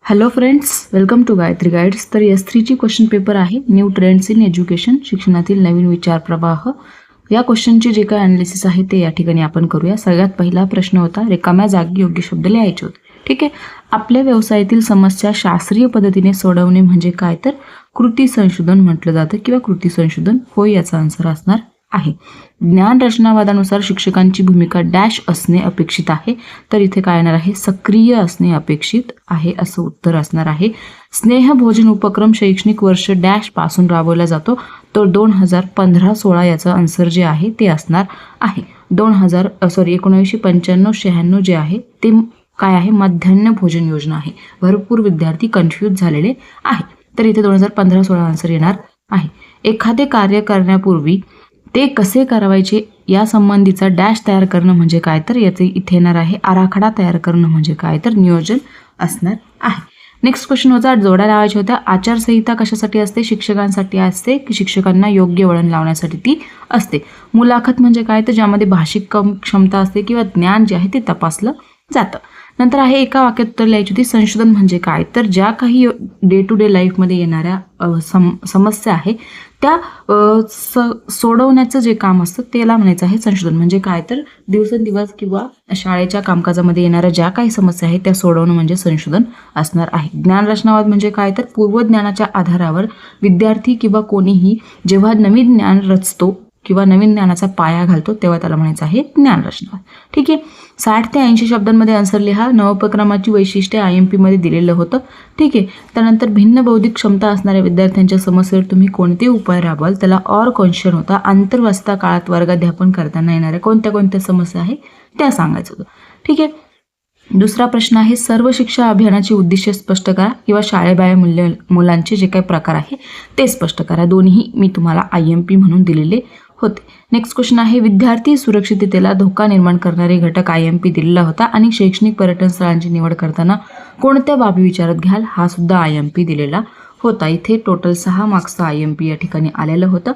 Hello friends, welcome to Gayatri guides. तर S3ची question paper आहे न्यू ट्रेंड्स इन एज्युकेशन, शिक्षणातील नवीन विचार प्रवाह. या क्वेश्चनचे जे काय अनालिसिस आहे ते या ठिकाणी आपण करूया. सगळ्यात पहिला प्रश्न होता रिकाम्या जागी योग्य शब्द लिहायचे होते. ठीक आहे. आपल्या व्यवसायातील समस्या शास्त्रीय पद्धतीने सोडवणे म्हणजे काय, तर कृती संशोधन म्हटलं जातं किंवा कृती संशोधन होय याचा आन्सर असणार आहे. ज्ञान रचनावादानुसार शिक्षकांची भूमिका डॅश असणे अपेक्षित आहे, तर इथे काय येणार आहे, सक्रिय असणे अपेक्षित आहे असं उत्तर असणार आहे. स्नेह भोजन उपक्रम शैक्षणिक वर्ष डॅश पासून राबवला जातो, तर 2015-16 याचा आन्सर जे आहे ते असणार आहे. 1995-96 जे आहे ते काय आहे, मध्यान्ह भोजन योजना आहे. भरपूर विद्यार्थी कन्फ्यूज झालेले आहे, तर इथे 2015-16 आन्सर येणार आहे. एखादे कार्य करण्यापूर्वी ते कसे करावायचे या संबंधीचा डॅश तयार करणं म्हणजे काय, तर याचे इथे येणार आहे आराखडा तयार करणं म्हणजे काय, तर नियोजन असणार आहे. नेक्स्ट क्वेश्चन होता जोड्या लावायच्या होत्या. आचारसंहिता कशासाठी असते, शिक्षकांसाठी असते की शिक्षकांना योग्य वळण लावण्यासाठी ती असते. मुलाखत म्हणजे काय, तर ज्यामध्ये भाषिक क्षमता असते किंवा ज्ञान जे आहे ते तपासलं जातं. नंतर आहे एका वाक्यात उत्तर लिहायची होती. संशोधन म्हणजे काय, तर ज्या काही डे टू डे लाईफमध्ये येणाऱ्या समस्या आहे त्या सोडवण्याचं जे काम असतं त्याला म्हणायचं आहे संशोधन. म्हणजे काय, तर दिवसेंदिवस किंवा शाळेच्या कामकाजामध्ये येणाऱ्या ज्या काही समस्या आहेत त्या सोडवणं म्हणजे संशोधन असणार आहे. ज्ञान रचनावाद म्हणजे काय, तर पूर्वज्ञानाच्या आधारावर विद्यार्थी किंवा कोणीही जेव्हा नवीन ज्ञान रचतो किंवा नवीन ज्ञानाचा पाया घालतो तेव्हा त्याला म्हणायचं आहे ज्ञान रचनावाद. ठीक आहे. 60 ते 80 शब्दांमध्ये आन्सर लिहा. नवोपक्रमाची वैशिष्ट्ये IMP मध्ये दिलेलं होतं. ठीक आहे. त्यानंतर भिन्न बौद्धिक क्षमता असणाऱ्या विद्यार्थ्यांच्या समस्येवर तुम्ही कोणते उपाय राबवाल, त्याला ऑर क्वेश्चन होता. आंतरवासिता काळात वर्गाध्यापन करताना येणाऱ्या कोणत्या कोणत्या समस्या आहे त्या सांगायचं होतं. ठीक आहे. दुसरा प्रश्न आहे सर्व शिक्षा अभियानाची उद्दिष्टे स्पष्ट करा किंवा शाळेबाह्य मुलांचे जे काही प्रकार आहे ते स्पष्ट करा. दोन्ही मी तुम्हाला IMP म्हणून दिलेले होते. नेक्स्ट क्वेश्चन आहे विद्यार्थी सुरक्षिततेला धोका निर्माण करणारे घटक IMP दिलेला होता आणि शैक्षणिक पर्यटन स्थळांची निवड करताना कोणत्या बाबी विचारात घ्याल, हा सुद्धा IMP दिलेला होता. इथे टोटल 6 मार्क्सचं IMP या ठिकाणी आलेलं होतं.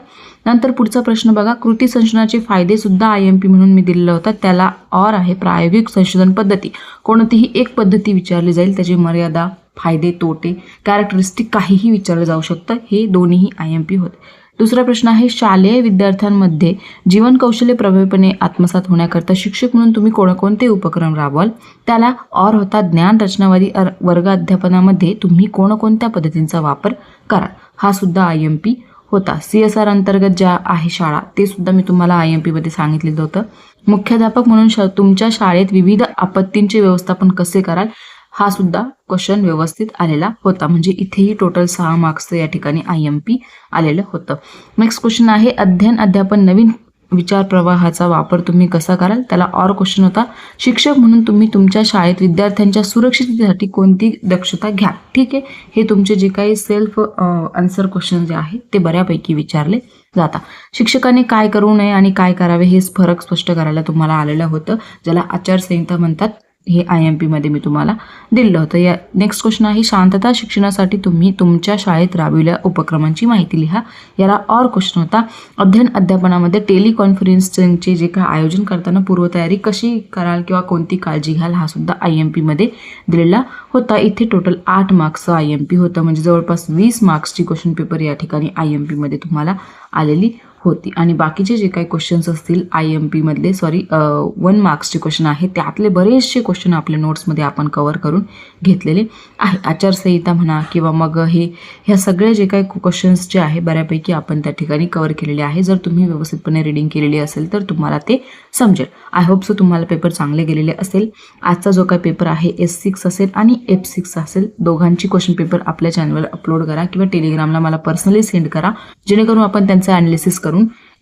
नंतर पुढचा प्रश्न बघा, कृती संशोधनाचे फायदे सुद्धा IMP म्हणून मी दिलेला होता. त्याला ऑर आहे प्रायोगिक संशोधन पद्धती. कोणतीही एक पद्धती विचारली जाईल, त्याची मर्यादा, फायदे, तोटे, कॅरेक्टरिस्टिक काहीही विचारलं जाऊ शकतं. हे दोन्ही IMP होते. दुसरा प्रश्न आहे शालेय विद्यार्थ्यांमध्ये जीवन कौशल्य प्रभावीपणे आत्मसात होण्याकरता शिक्षक म्हणून तुम्ही कोणकोणते उपक्रम राबवाल, त्याला ऑर होता ज्ञान रचनावादी वर्ग अध्यापनामध्ये तुम्ही कोणकोणत्या पद्धतींचा वापर कराल, हा सुद्धा IMP होता. CSR अंतर्गत ज्या आहे शाळा ते सुद्धा मी तुम्हाला IMP मध्ये सांगितलेलं होतं. मुख्याध्यापक म्हणून तुमच्या शाळेत विविध आपत्तींचे व्यवस्थापन कसे कराल, हा सुद्धा क्वेश्चन व्यवस्थित आलेला होता. म्हणजे इथेही टोटल 6 मार्क्सचं या ठिकाणी IMP आलेलं होतं. नेक्स्ट क्वेश्चन आहे अध्ययन अध्यापन नवीन विचार प्रवाहाचा वापर तुम्ही कसा कराल, त्याला ऑर क्वेश्चन होता. शिक्षक म्हणून तुम्ही तुमच्या शाळेत विद्यार्थ्यांच्या सुरक्षिततेसाठी कोणती दक्षता घ्या. ठीक आहे. हे तुमचे जे काही सेल्फ आन्सर क्वेश्चन जे आहेत ते बऱ्यापैकी विचारले जातात. शिक्षकाने काय करू नये आणि काय करावे हे फरक स्पष्ट करायला तुम्हाला आलेलं होतं, ज्याला आचारसंहिता म्हणतात. हे IMP मध्ये मी तुम्हाला दिलं होतं. या नेक्स्ट क्वेश्चन आहे शांतता शिक्षणासाठी तुम्ही तुमच्या शाळेत राबविलेल्या उपक्रमांची माहिती लिहा. याला ऑर क्वेश्चन होता. अध्ययन अध्यापनामध्ये टेलिकॉन्फरन्सिंगचे जे काय आयोजन करताना पूर्वतयारी कशी कराल किंवा कोणती काळजी घ्याल, हा सुद्धा IMP मध्ये दिलेला होता. इथे टोटल 8 मार्क्सचं IMP होतं. म्हणजे जवळपास 20 मार्क्सची क्वेश्चन पेपर या ठिकाणी IMP मध्ये तुम्हाला आलेली होती. आणि बाकीचे जे काही क्वेश्चन्स असतील IMP मधले 1 मार्क्सचे क्वेश्चन आहेत त्यातले बरेचसे क्वेश्चन आपल्या नोट्समध्ये आपण कव्हर करून घेतलेले आहे. आचारसंहिता म्हणा किंवा मग ह्या सगळे जे काही क्वेश्चन्स जे आहे बऱ्यापैकी आपण त्या ठिकाणी कव्हर केलेले आहे. जर तुम्ही व्यवस्थितपणे रीडिंग केलेली असेल तर तुम्हाला ते समजेल. आय होप सो तुम्हाला पेपर चांगले गेलेले असेल. आजचा जो काही पेपर आहे S6 असेल आणि F6 असेल, दोघांची क्वेश्चन पेपर आपल्या चॅनलवर अपलोड करा किंवा टेलिग्रामला मला पर्सनली सेंड करा, जेणेकरून आपण त्यांचं ॲनालिसिस करून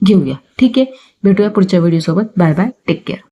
घेऊया. ठीक आहे. भेटूया पुढच्या व्हिडिओसोबत. Bye bye. Take care.